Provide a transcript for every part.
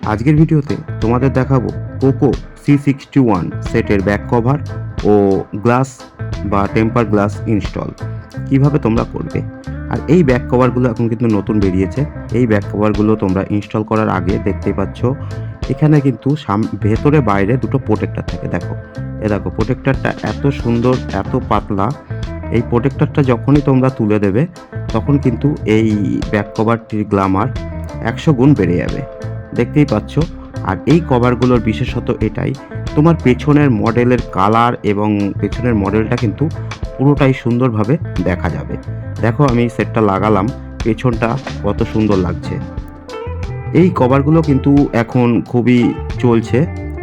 আজকের ভিডিওতে তোমাদের দেখাবো পোকো C61 সেটের ব্যাক কভার ও গ্লাস বা টেম্পার গ্লাস ইনস্টল কিভাবে তোমরা করবে। আর এই ব্যাক কভারগুলো এখন কিন্তু নতুন বেরিয়েছে। এই ব্যাক কভারগুলো তোমরা ইনস্টল করার আগে দেখতেই পাচ্ছ এখানে কিন্তু ভেতরে বাইরে দুটো প্রোটেক্টর থাকে। দেখো প্রোটেক্টরটা এত সুন্দর, এত পাতলা। এই প্রোটেক্টরটা যখনই তোমরা তুলে দেবে তখন কিন্তু এই ব্যাক কভারটির গ্ল্যামার 100 গুণ বেড়ে যাবে, দেখতেই পাচ্ছ। আর এই কভারগুলোর বিশেষত এটাই, তোমার পেছনের মডেলের কালার এবং পেছনের মডেলটা কিন্তু পুরোটাই সুন্দরভাবে দেখা যাবে। দেখো আমি সেটটা লাগালাম, পেছনটা কত সুন্দর লাগছে। এই কভারগুলো কিন্তু এখন খুবই চলছে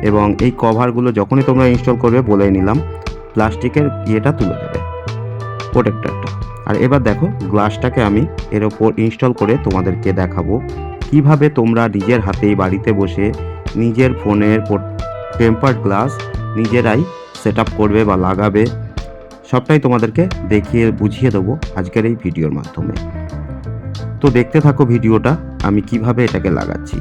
এবং এই কভারগুলো যখনই তোমরা ইনস্টল করবে বলে নিলাম প্লাস্টিকের ইয়েটা তুলে দেবে, প্রোটেক্টরটা। আর এবার দেখো গ্লাসটাকে আমি এর ওপর ইনস্টল করে তোমাদেরকে দেখাবো কিভাবে তোমরা নিজের হাতেই বাড়িতে বসে নিজের ফোনের টেম্পার্ড গ্লাস নিজেরাই সেট আপ করবে বা লাগাবে। সবটাই তোমাদেরকে দেখিয়ে বুঝিয়ে দেবো আজকের এই ভিডিওর মাধ্যমে। তো দেখতে থাকো ভিডিওটা, আমি কিভাবে এটাকে লাগাচ্ছি।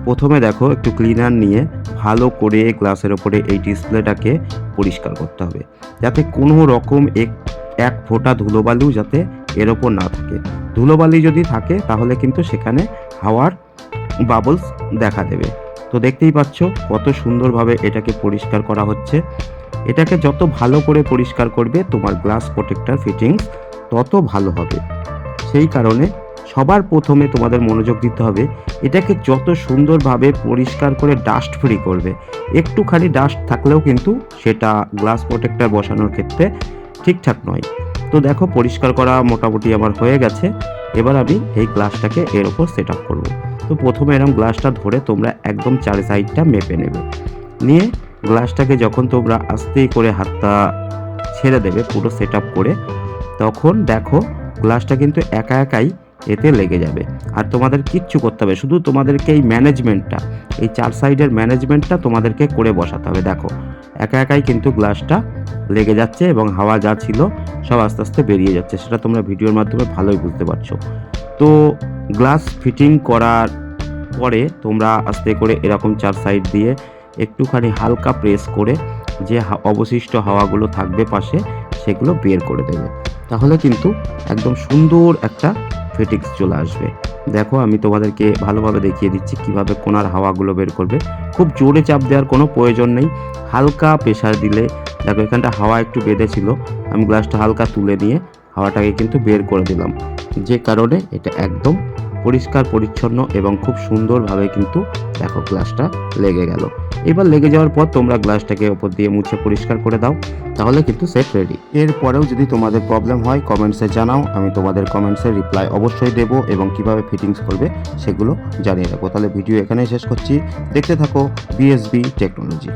প্রথমে দেখো একটু ক্লিনার নিয়ে ভালো করে গ্লাসের ওপরে এই ডিসপ্লেটাকে পরিষ্কার করতে হবে, যাতে কোনো রকম এক ফোঁটা ধুলোবালিও যাতে এর ওপর না থাকে। ধুলোবালি যদি থাকে তাহলে কিন্তু সেখানে হাওয়ার বাবলস দেখা দেবে। তো দেখতেই পাচ্ছ কত সুন্দরভাবে এটাকে পরিষ্কার করা হচ্ছে। এটাকে যত ভালো করে পরিষ্কার করবে তোমার গ্লাস প্রোটেক্টর ফিটিংস তত ভালো হবে। সেই কারণে সবার প্রথমে তোমাদের মনোযোগ দিতে হবে, এটাকে যত সুন্দরভাবে পরিষ্কার করে ডাস্ট ফ্রি করবে। একটুখানি ডাস্ট থাকলেও কিন্তু সেটা গ্লাস প্রোটেক্টর বসানোর ক্ষেত্রে ঠিকঠাক নয়। তো দেখো পরিষ্কার করা মোটামুটি আমার হয়ে গেছে। এবার আমি এই গ্লাসটাকে এর ওপর সেট আপ করবো। তো প্রথমে এরকম গ্লাসটা ধরে তোমরা একদম চার সাইডটা মেপে নেবে। নিয়ে গ্লাসটাকে যখন তোমরা আস্তে করে হাতটা ছেড়ে দেবে পুরো সেট আপ করে, তখন দেখো গ্লাসটা কিন্তু একা একাই এতে লেগে যাবে। আর তোমাদের কিচ্ছু করতে হবে, শুধু তোমাদেরকে এই ম্যানেজমেন্টটা, এই চার সাইডের ম্যানেজমেন্টটা তোমাদেরকে করে বসাতে হবে। দেখো একা একাই কিন্তু গ্লাসটা লেগে যাচ্ছে এবং হাওয়া যা ছিল সব আস্তে আস্তে বেরিয়ে যাচ্ছে, সেটা তোমরা ভিডিওর মাধ্যমে ভালোই বুঝতে পারছো। তো গ্লাস ফিটিং করার পরে তোমরা আস্তে করে এরকম চার সাইড দিয়ে একটুখানি হালকা প্রেস করে যে অবশিষ্ট হাওয়াগুলো থাকবে পাশে সেগুলো বের করে দেবে, তাহলে কিন্তু একদম সুন্দর একটা ফিটিংস চলে আসবে। দেখো আমি তোমাদেরকে ভালোভাবে দেখিয়ে দিচ্ছি কিভাবে কোনার হাওয়াগুলো বের করবে। খুব জোরে চাপ দেওয়ার কোনো প্রয়োজন নেই, হালকা প্রেসার দিলে দেখো এখানটা হাওয়া একটু বেঁধেছিল, আমি গ্লাসটা হালকা তুলে নিয়ে হাওয়াটাকে কিন্তু বের করে দিলাম, যে কারণে এটা একদম পরিষ্কার পরিচ্ছন্ন এবং খুব সুন্দরভাবে কিন্তু দেখো গ্লাসটা লেগে গেল। এবার লেগে যাওয়ার পর তোমরা গ্লাসটাকে ওপর দিয়ে মুছে পরিষ্কার করে দাও, তাহলে কিন্তু সেট রেডি। এরপরেও যদি তোমাদের প্রবলেম হয় কমেন্টসে জানাও, আমি তোমাদের কমেন্টসের রিপ্লাই অবশ্যই দেবো এবং কিভাবে ফিটিংস করবে সেগুলো জানিয়ে রাখবো। তাহলে ভিডিও এখানেই শেষ করছি, দেখতে থাকো বিএসবি টেকনোলজি।